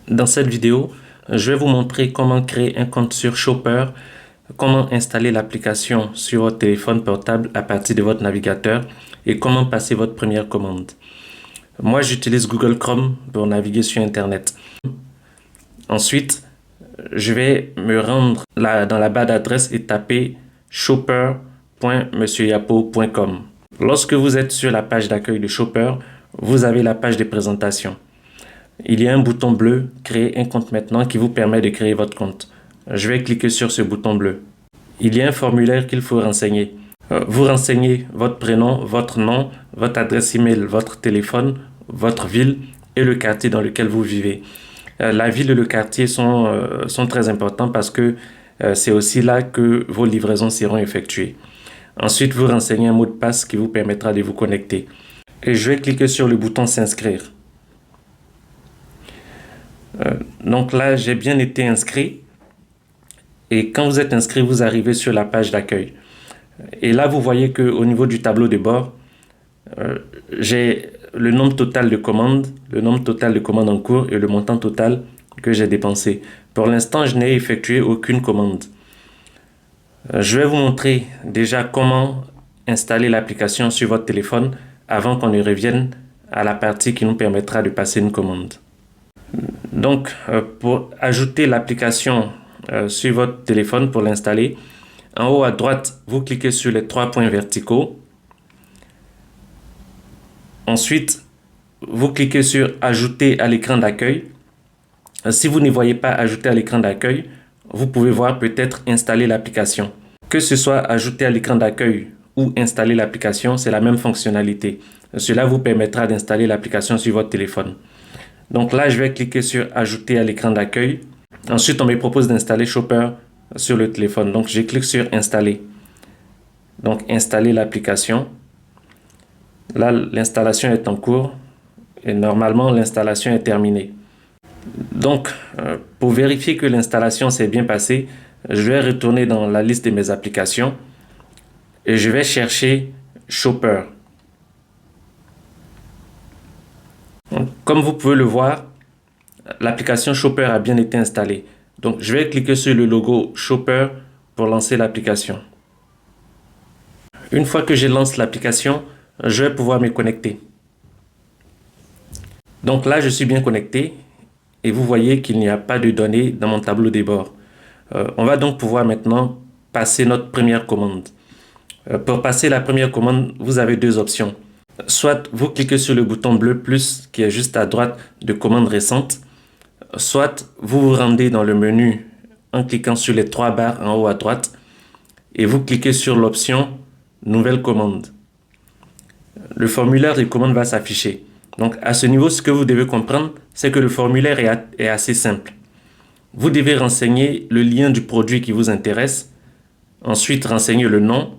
Dans cette vidéo, je vais vous montrer comment créer un compte sur Shopper, comment installer l'application sur votre téléphone portable à partir de votre navigateur et comment passer votre première commande. Moi, j'utilise Google Chrome pour naviguer sur Internet. Ensuite, je vais me rendre dans la barre d'adresse et taper shopper.monsieuryapo.com. Lorsque vous êtes sur la page d'accueil de Shopper, vous avez la page de présentation. Il y a un bouton bleu « Créer un compte maintenant » qui vous permet de créer votre compte. Je vais cliquer sur ce bouton bleu. Il y a un formulaire qu'il faut renseigner. Vous renseignez votre prénom, votre nom, votre adresse email, votre téléphone, votre ville et le quartier dans lequel vous vivez. La ville et le quartier sont très importants parce que c'est aussi là que vos livraisons seront effectuées. Ensuite, vous renseignez un mot de passe qui vous permettra de vous connecter. Et je vais cliquer sur le bouton « S'inscrire ». Donc là, j'ai bien été inscrit. Et quand vous êtes inscrit, vous arrivez sur la page d'accueil. Et là, vous voyez qu'au niveau du tableau de bord, j'ai le nombre total de commandes, le nombre total de commandes en cours et le montant total que j'ai dépensé. Pour l'instant, je n'ai effectué aucune commande. Je vais vous montrer déjà comment installer l'application sur votre téléphone avant qu'on ne revienne à la partie qui nous permettra de passer une commande. Donc, pour ajouter l'application sur votre téléphone, pour l'installer, en haut à droite, vous cliquez sur les 3 points verticaux. Ensuite, vous cliquez sur « Ajouter à l'écran d'accueil ». Si vous ne voyez pas « Ajouter à l'écran d'accueil », vous pouvez voir peut-être « Installer l'application ». Que ce soit « Ajouter à l'écran d'accueil » ou « Installer l'application », c'est la même fonctionnalité. Cela vous permettra d'installer l'application sur votre téléphone. Donc là, je vais cliquer sur « Ajouter à l'écran d'accueil ». Ensuite, on me propose d'installer Shopper sur le téléphone. Donc, je clique sur « Installer ». Donc, installer l'application. Là, l'installation est en cours et normalement, l'installation est terminée. Donc, pour vérifier que l'installation s'est bien passée, je vais retourner dans la liste de mes applications et je vais chercher Shopper. Donc, comme vous pouvez le voir, l'application Shopper a bien été installée. Donc, je vais cliquer sur le logo Shopper pour lancer l'application. Une fois que je lance l'application, je vais pouvoir me connecter. Donc là, je suis bien connecté et vous voyez qu'il n'y a pas de données dans mon tableau de bord. On va donc pouvoir maintenant passer notre première commande. Pour passer la première commande, vous avez deux options. Soit vous cliquez sur le bouton bleu plus qui est juste à droite de commande récente, soit vous vous rendez dans le menu en cliquant sur les 3 barres en haut à droite et vous cliquez sur l'option nouvelle commande. Le formulaire de commande va s'afficher. Donc à ce niveau, ce que vous devez comprendre, c'est que le formulaire est assez simple. Vous devez renseigner le lien du produit qui vous intéresse, ensuite renseigner le nom,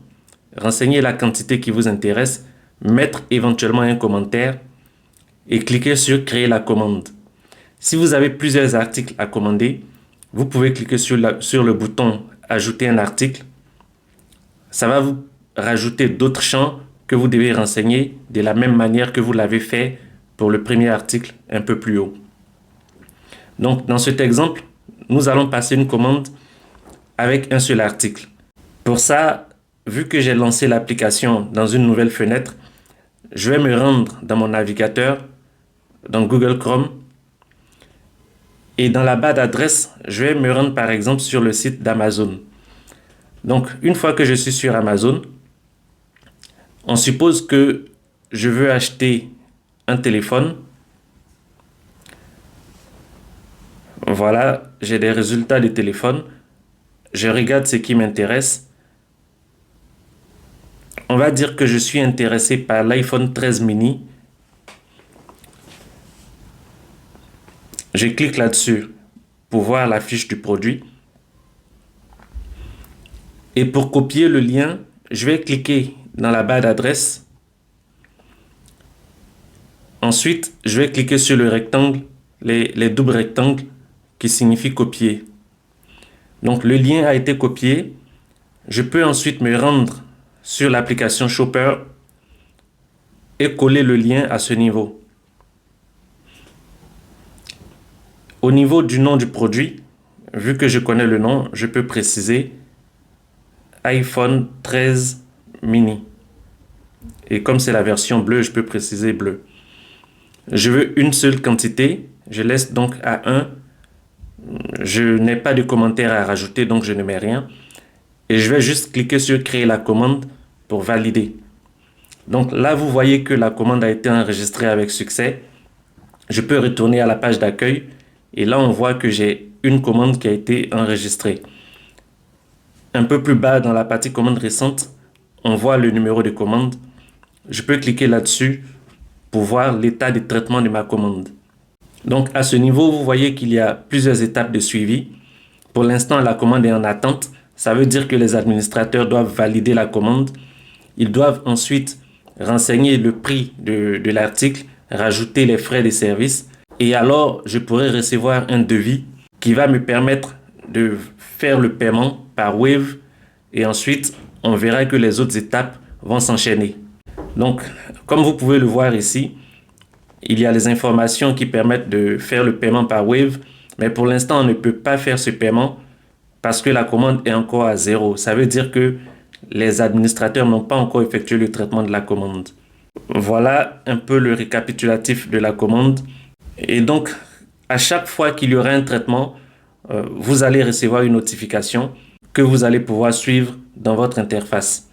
renseigner la quantité qui vous intéresse, mettre éventuellement un commentaire et cliquer sur créer la commande. Si vous avez plusieurs articles à commander, vous pouvez cliquer sur le bouton ajouter un article. Ça va vous rajouter d'autres champs que vous devez renseigner de la même manière que vous l'avez fait pour le premier article un peu plus haut. Donc, dans cet exemple, nous allons passer une commande avec un seul article. Pour ça, vu que j'ai lancé l'application dans une nouvelle fenêtre, je vais me rendre dans mon navigateur, dans Google Chrome, et dans la barre d'adresse, je vais me rendre par exemple sur le site d'Amazon. Donc, une fois que je suis sur Amazon, on suppose que je veux acheter un téléphone. Voilà, j'ai des résultats de téléphone. Je regarde ce qui m'intéresse. On va dire que je suis intéressé par l'iPhone 13 mini. Je clique là-dessus pour voir la fiche du produit. Et pour copier le lien, je vais cliquer dans la barre d'adresse. Ensuite, je vais cliquer sur le rectangle, les doubles rectangles qui signifient copier. Donc, le lien a été copié. Je peux ensuite me rendre sur l'application Shopper et coller le lien à ce niveau. Au niveau du nom du produit, vu que je connais le nom, je peux préciser iPhone 13 mini. Et comme c'est la version bleue, je peux préciser bleu. Je veux une seule quantité. Je laisse donc à 1. Je n'ai pas de commentaire à rajouter, donc je ne mets rien. Et je vais juste cliquer sur créer la commande pour valider. Donc là, vous voyez que la commande a été enregistrée avec succès. Je peux retourner à la page d'accueil et là, on voit que j'ai une commande qui a été enregistrée. Un peu plus bas dans la partie commande récente, on voit le numéro de commande. Je peux cliquer là-dessus pour voir l'état de traitement de ma commande. Donc à ce niveau, vous voyez qu'il y a plusieurs étapes de suivi. Pour l'instant, la commande est en attente. Ça veut dire que les administrateurs doivent valider la commande. Ils doivent ensuite renseigner le prix de l'article, rajouter les frais de service. Et alors, je pourrai recevoir un devis qui va me permettre de faire le paiement par Wave. Et ensuite, on verra que les autres étapes vont s'enchaîner. Donc, comme vous pouvez le voir ici, il y a les informations qui permettent de faire le paiement par Wave. Mais pour l'instant, on ne peut pas faire ce paiement parce que la commande est encore à 0. Ça veut dire que les administrateurs n'ont pas encore effectué le traitement de la commande. Voilà un peu le récapitulatif de la commande. Et donc, à chaque fois qu'il y aura un traitement, vous allez recevoir une notification que vous allez pouvoir suivre dans votre interface.